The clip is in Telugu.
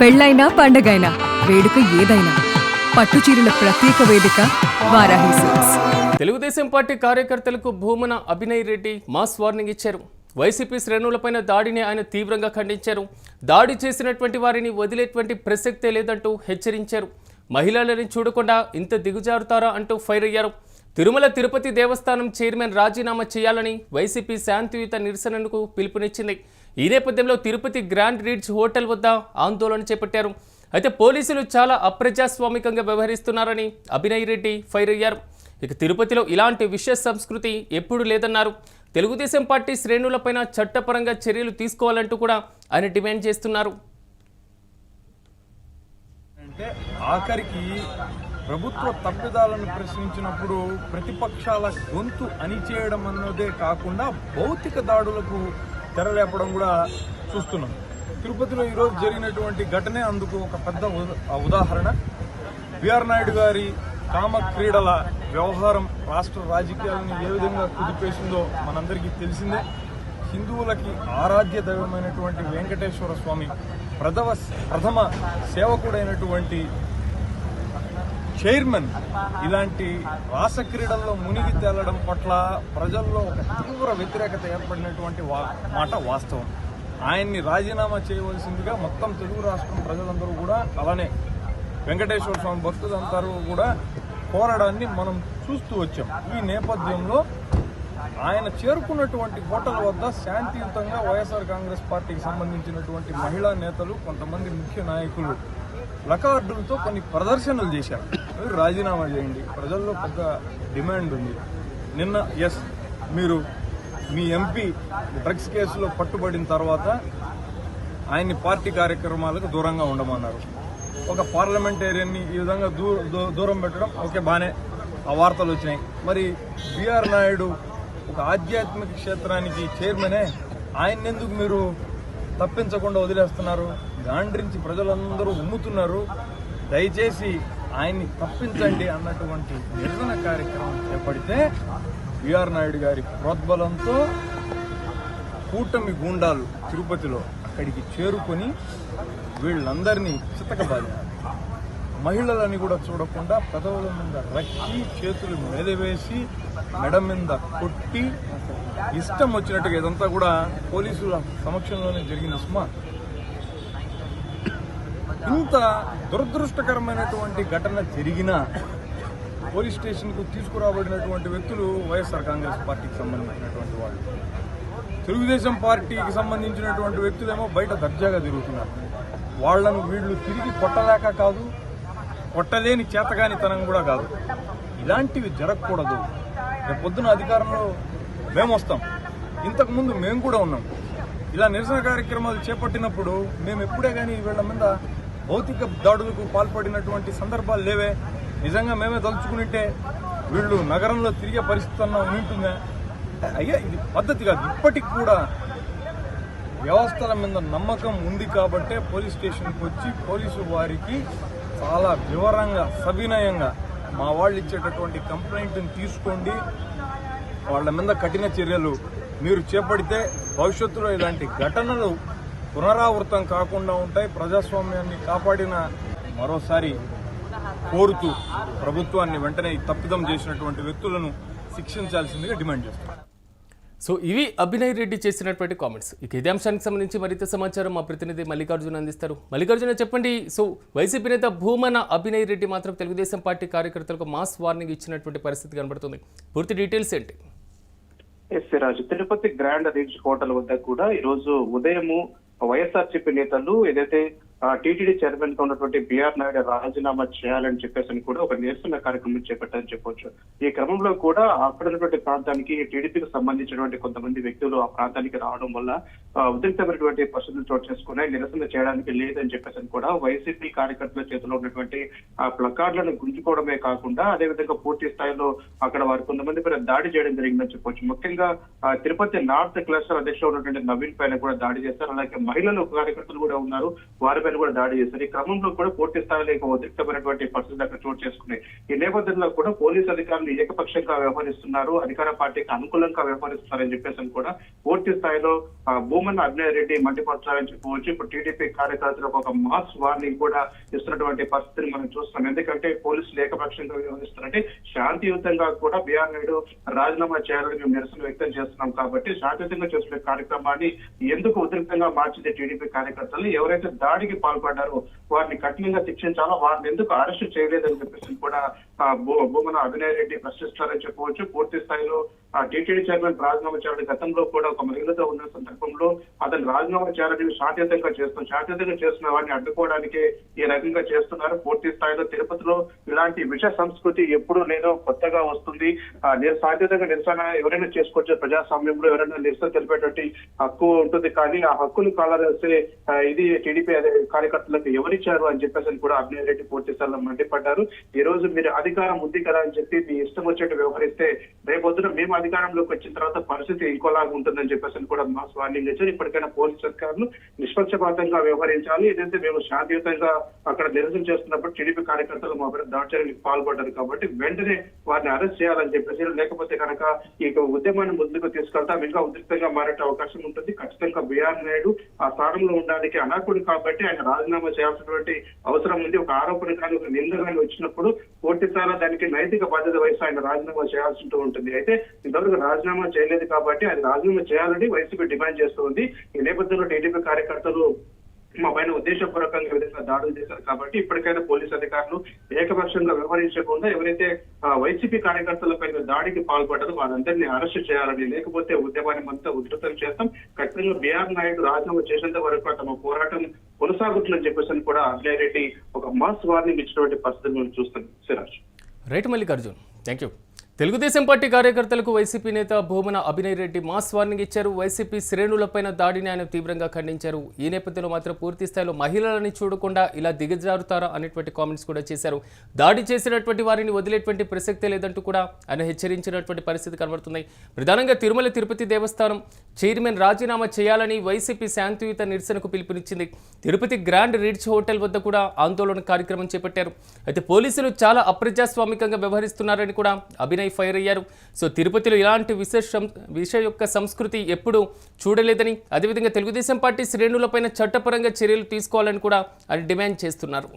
పెళ్ళైనా పండగైనా వేడుక ఏదైనా పట్టుచీరల ప్రత్యేక వేదిక వారాహి సిల్క్స్. తెలుగుదేశం పార్టీ కార్యకర్తలకు భూమన అభినయ్ రెడ్డి మాస్ వార్నింగ్ ఇచ్చారు. వైసీపీ శ్రేణులపైన దాడిని ఆయన తీవ్రంగా ఖండించారు. దాడి చేసినటువంటి వారిని వదిలేటువంటి ప్రసక్తే లేదంటూ హెచ్చరించారు. మహిళలని చూడకుండా ఇంత దిగుజారుతారా అంటూ ఫైర్ అయ్యారు. తిరుమల తిరుపతి దేవస్థానం చైర్మన్ రాజీనామా చేయాలని వైసీపీ శాంతియుత నిరసనకు పిలుపునిచ్చింది. ఈ నేపథ్యంలో తిరుపతి గ్రాండ్ రీడ్స్ హోటల్ వద్ద ఆందోళన చేపట్టారు. అయితే పోలీసులు చాలా అప్రజాస్వామికంగా వ్యవహరిస్తున్నారని అభినయ్ రెడ్డి ఫైర్ అయ్యారు. ఇక తిరుపతిలో ఇలాంటి విషయ సంస్కృతి ఎప్పుడూ లేదన్నారు. తెలుగుదేశం పార్టీ శ్రేణులపైన చట్టపరంగా చర్యలు తీసుకోవాలంటూ కూడా ఆయన డిమాండ్ చేస్తున్నారు. అంటే ఆఖరికి ప్రభుత్వ తప్పిదాలను ప్రశ్నించినప్పుడు ప్రతిపక్షాల గొంతు అణిచేయడం అన్నదే కాకుండా భౌతిక దాడులకు తెరలేపడం కూడా చూస్తున్నాం. తిరుపతిలో ఈరోజు జరిగినటువంటి ఘటనే అందుకు ఒక పెద్ద ఉదాహరణ. బిఆర్ నాయుడు గారి కామ క్రీడల వ్యవహారం రాష్ట్ర రాజకీయాలను ఏ విధంగా కుదిపేసిందో మనందరికీ తెలిసిందే. హిందువులకి ఆరాధ్య దైవమైనటువంటి వెంకటేశ్వర స్వామి ప్రథమ సేవకుడైనటువంటి చైర్మన్ ఇలాంటి రాసక్రీడల్లో మునిగి తేలడం పట్ల ప్రజల్లో ఒక తీవ్ర వ్యతిరేకత ఏర్పడినటువంటి మాట వాస్తవం. ఆయన్ని రాజీనామా చేయవలసిందిగా మొత్తం తెలుగు రాష్ట్రం ప్రజలందరూ కూడా, అలానే వెంకటేశ్వర స్వామి భక్తులందరూ కూడా పోరాడాన్ని మనం చూస్తూ వచ్చాం. ఈ నేపథ్యంలో ఆయన చేరుకున్నటువంటి హోటల్ వద్ద శాంతియుతంగా వైఎస్ఆర్ కాంగ్రెస్ పార్టీకి సంబంధించినటువంటి మహిళా నేతలు, కొంతమంది ముఖ్య నాయకులు ప్లకార్డులతో కొన్ని ప్రదర్శనలు చేశారు. రాజీనామా చేయండి, ప్రజల్లో పెద్ద డిమాండ్ ఉంది. నిన్న మీరు మీ ఎంపీ డ్రగ్స్ కేసులో పట్టుబడిన తర్వాత ఆయన్ని పార్టీ కార్యక్రమాలకు దూరంగా ఉండమన్నారు. ఒక పార్లమెంటేరియన్ని ఈ విధంగా దూరం పెట్టడం ఓకే, బాగానే ఆ వార్తలు వచ్చినాయి. మరి బిఆర్ నాయుడు ఒక ఆధ్యాత్మిక క్షేత్రానికి చైర్మనే, ఆయన్నెందుకు మీరు తప్పించకుండా వదిలేస్తున్నారు? గాండ్రించి ప్రజలందరూ ఉమ్ముతున్నారు. దయచేసి ఆయన్ని తప్పించండి అన్నటువంటి నిరసన కార్యక్రమం చేపడితే బిఆర్ నాయుడు గారి ప్రోద్బలంతో కూటమి గూండాలు తిరుపతిలో అక్కడికి చేరుకొని వీళ్ళందరినీ చితకబాదారు. మహిళలని కూడా చూడకుండా పెదవుల మీద రక్కి, చేతులు మెదవేసి, మెడ మీద కొట్టి, ఇష్టం వచ్చినట్టుగా ఇదంతా కూడా పోలీసుల సమక్షంలోనే జరిగింది. సుమా, ఇంత దురదృష్టకరమైనటువంటి ఘటన జరిగినా పోలీస్ స్టేషన్కు తీసుకురాబడినటువంటి వ్యక్తులు వైఎస్ఆర్ కాంగ్రెస్ పార్టీకి సంబంధించినటువంటి వాళ్ళు. తెలుగుదేశం పార్టీకి సంబంధించినటువంటి వ్యక్తులేమో బయట దర్జాగా తిరుగుతున్నారు. వాళ్లను వీళ్ళు తిరిగి కొట్టలేక కాదు, కొట్టలేని చేతగానితనం కూడా కాదు. ఇలాంటివి జరగకూడదు. రేపు పొద్దున అధికారంలో మేము వస్తాం, ఇంతకుముందు మేము కూడా ఉన్నాం. ఇలా నిరసన కార్యక్రమాలు చేపట్టినప్పుడు మేము ఎప్పుడే కానీ వీళ్ళ మీద భౌతిక దాడులకు పాల్పడినటువంటి సందర్భాలు లేవే. నిజంగా మేమే తలుచుకుంటే వీళ్ళు నగరంలో తిరిగే పరిస్థితి అన్నా ఉంటుందా? అయ్యా, ఇది పద్ధతి కాదు. ఇప్పటికి కూడా వ్యవస్థల మీద నమ్మకం ఉంది కాబట్టే పోలీస్ స్టేషన్కి వచ్చి పోలీసు వారికి చాలా వివరంగా, సవినయంగా మా వాళ్ళు ఇచ్చేటటువంటి కంప్లైంట్ని తీసుకోండి, వాళ్ళ మీద కఠిన చర్యలు మీరు చేపడితే భవిష్యత్తులో ఇలాంటి ఘటనలు పునరావృతం కాకుండా ఉంటాయి. ప్రజాస్వామ్యాన్ని కాపాడిన మరోసారి కోరుతూ ప్రభుత్వాన్ని వెంటనే తప్పిదం చేసినటువంటి వ్యక్తులను శిక్షించాల్సిందిగా డిమాండ్ చేస్తున్నారు. సో ఇవి అభినయ్ రెడ్డి చేసినటువంటి కామెంట్స్. ఇక ఇదే అంశానికి సంబంధించి మరింత సమాచారం మా ప్రతినిధి మల్లికార్జున అందిస్తారు. మల్లికార్జున, చెప్పండి. సో వైసీపీ నేత భూమన అభినయ్ రెడ్డి మాత్రం తెలుగుదేశం పార్టీ కార్యకర్తలకు మాస్ వార్నింగ్ ఇచ్చినటువంటి పరిస్థితి కనబడుతుంది. పూర్తి డీటెయిల్స్ ఏంటి? రాజు, తిరుపతి గ్రాండ్ రీడ్స్ హోటల్ వద్ద కూడా ఈరోజు ఉదయము వైఎస్ఆర్సీపీ నేతలు ఏదైతే టీటీడీ చైర్మన్ గా ఉన్నటువంటి బిఆర్ నాయుడు రాజీనామా చేయాలని చెప్పేసి కూడా ఒక నిరసన కార్యక్రమం చేపట్టారని చెప్పొచ్చు. ఈ క్రమంలో కూడా అక్కడ ఉన్నటువంటి ప్రాంతానికి టీడీపీకి సంబంధించినటువంటి కొంతమంది వ్యక్తులు ఆ ప్రాంతానికి రావడం వల్ల ఉద్రిక్తమైనటువంటి పరిస్థితులు చోటు చేసుకున్నాయి. నిరసన చేయడానికి లేదని చెప్పేసి కూడా వైసీపీ కార్యకర్తల చేతిలో ఉన్నటువంటి ఆ ప్లకార్డులను గుంజుకోవడమే కాకుండా అదేవిధంగా పూర్తి స్థాయిలో అక్కడ వారు కొంతమంది పైన దాడి చేయడం జరిగిందని చెప్పొచ్చు. ముఖ్యంగా తిరుపతి నార్త్ క్లస్టర్ అధ్యక్షుడు ఉన్నటువంటి నవీన్ పైన కూడా దాడి చేస్తారు. అలాగే మహిళలు కార్యకర్తలు కూడా ఉన్నారు, వారి పైన కూడా దాడి చేశారు. ఈ క్రమంలో కూడా పూర్తి స్థాయిలో ఇక ఉద్రిక్తమైనటువంటి పరిస్థితులు అక్కడ చోటు చేసుకున్నాయి. ఈ నేపథ్యంలో కూడా పోలీసు అధికారులు ఏకపక్షంగా వ్యవహరిస్తున్నారు, అధికార పార్టీకి అనుకూలంగా వ్యవహరిస్తున్నారని చెప్పేసి కూడా పూర్తి స్థాయిలో భూమన అభినయ్ రెడ్డి మండిపడతారని చెప్పవచ్చు. ఇప్పుడు టీడీపీ కార్యకర్తలకు ఒక మాస్ వార్నింగ్ కూడా ఇస్తున్నటువంటి పరిస్థితిని మనం చూస్తున్నాం. ఎందుకంటే పోలీసులు ఏకపక్షంగా వ్యవహరిస్తున్నారంటే శాంతియుతంగా కూడా బిఆర్ నాయుడు రాజీనామా చేయాలని మేము నిరసన వ్యక్తం చేస్తున్నాం కాబట్టి శాంతియుతంగా చేస్తున్న కార్యక్రమాన్ని ఎందుకు ఉద్రిక్తంగా మార్చింది టీడీపీ కార్యకర్తలు? ఎవరైతే దాడికి పాల్పడ్డారో వారిని కఠినంగా శిక్షించాలో వారిని ఎందుకు అరెస్ట్ చేయలేదని చెప్పేసి కూడా భూమన అభినయ్ రెడ్డి ప్రశ్నిస్తారని చెప్పవచ్చు. పూర్తి స్థాయిలో టీటీడీ చైర్మన్ రాజీనామా చేయాలని గతంలో కూడా ఒక మహిళతో ఉన్న సందర్భంలో అతను రాజీనామా చేయాలని శాంతియుతంగా చేస్తున్న వారిని అడ్డుకోవడానికి ఈ రకంగా చేస్తున్నారు. పూర్తి స్థాయిలో తిరుపతిలో ఇలాంటి విష సంస్కృతి ఎప్పుడు లేదో కొత్తగా వస్తుంది. శాంతియుతంగా నిరసన ఎవరైనా చేసుకోవచ్చు, ప్రజాస్వామ్యంలో ఎవరైనా నిరసన తెలిపేటువంటి హక్కు ఉంటుంది. కానీ ఆ హక్కును కాలరాస్తే ఇది టీడీపీ కార్యకర్తలకు ఎవరిచ్చారు అని చెప్పేసి కూడా అభినయ్ రెడ్డి పూర్తి స్థాయిలో మండిపడ్డారు. ఈ రోజు మీరు అధికారం ఉంది కదా అని చెప్పి మీ ఇష్టం వచ్చేట్టు వ్యవహరిస్తే రేపొద్దున మేము అధికారంలోకి వచ్చిన తర్వాత పరిస్థితి ఇంకోలాగా ఉంటుందని చెప్పేసి కూడా మాస్ వార్నింగ్ ఇచ్చారు. ఇప్పటికైనా పోలీసు అధికారులు నిష్పక్షపాతంగా వ్యవహరించాలి. ఏదైతే మేము శాంతియుతంగా అక్కడ నిరసన చేస్తున్నప్పుడు టీడీపీ కార్యకర్తలు మా దాడుచర్యలకు పాల్పడ్డారు కాబట్టి వెంటనే వారిని అరెస్ట్ చేయాలని చెప్పేసి, లేకపోతే కనుక ఈ ఉద్యమాన్ని ముందుకు తీసుకెళ్తాం ఇంకా ఉద్రిక్తంగా మారే అవకాశం ఉంటుంది. ఖచ్చితంగా బిఆర్ నాయుడు ఆ స్థానంలో ఉండడానికి అనర్హుడు కాబట్టి ఆయన రాజీనామా చేయాల్సినటువంటి అవసరం ఉంది. ఒక ఆరోపణ కానీ ఒక నింద కానీ వచ్చినప్పుడు పూర్తి స్థాయిలో దానికి నైతిక బాధ్యత వహిస్తూ ఆయన రాజీనామా చేయాల్సి ఉంటుంది. అయితే ఇంతవరకు రాజీనామా చేయలేదు కాబట్టి ఆయన రాజీనామా చేయాలని వైసీపీ డిమాండ్ చేస్తుంది. ఈ నేపథ్యంలో టీడీపీ కార్యకర్తలు మా పైన ఉద్దేశపూర్వకంగా విధంగా దాడులు చేశారు కాబట్టి ఇప్పటికైనా పోలీసు అధికారులు ఏకపక్షంగా వ్యవహరించకుండా ఎవరైతే వైసీపీ కార్యకర్తల పైన దాడికి పాల్పడ్డారో వారందరినీ అరెస్ట్ చేయాలని, లేకపోతే ఉద్యమాన్ని అంతా ఉధృతం చేస్తాం. ఖచ్చితంగా బిఆర్ నాయుడు రాజీనామా చేసేంత వరకు తమ పోరాటం కొనసాగుతుందని చెప్పేసి కూడా అభినయ్ రెడ్డి ఒక మాస్ వార్నింగ్ ఇచ్చినటువంటి పరిస్థితిని మనం చూస్తాం. Siraj. Right Mallikarjun, thank you. Telugu Desam party కార్యకర్తలకు వైసీపీ నేత భూమన అభినయ్ రెడ్డి మాస్ వార్నింగ్ ఇచ్చారు. వైసీపీ శ్రేణులపైన దాడిని ఆయన తీవ్రంగా ఖండించారు. ఈ నేపథ్యంలో మాత్రం పూర్తి స్థాయిలో మహిళలని చూడకుండా ఇలా దిగజారుతారా అనేటువంటి కామెంట్స్ కూడా చేశారు. దాడి చేసినటువంటి వారిని వదిలేటువంటి ప్రసక్తే లేదంటూ కూడా ఆయన హెచ్చరించినటువంటి పరిస్థితి కనబడుతుంది. ప్రధానంగా తిరుమల తిరుపతి దేవస్థానం చైర్మన్ రాజీనామా చేయాలని వైసీపీ శాంతియుత నిరసనకు పిలుపునిచ్చింది. తిరుపతి గ్రాండ్ రిడ్జ్ హోటల్ వద్ద కూడా ఆందోళన కార్యక్రమం చేపట్టారు. అయితే పోలీసులు చాలా అప్రజాస్వామికంగా వ్యవహరిస్తున్నారని కూడా అభినయ్ ఫైర్ అయ్యారు. సో తిరుపతిలో ఇలాంటి విష యొక్క సంస్కృతి ఎప్పుడూ చూడలేదని, అదేవిధంగా తెలుగుదేశం పార్టీ శ్రేణులపైన చట్టపరంగా చర్యలు తీసుకోవాలని కూడా ఆయన డిమాండ్ చేస్తున్నారు.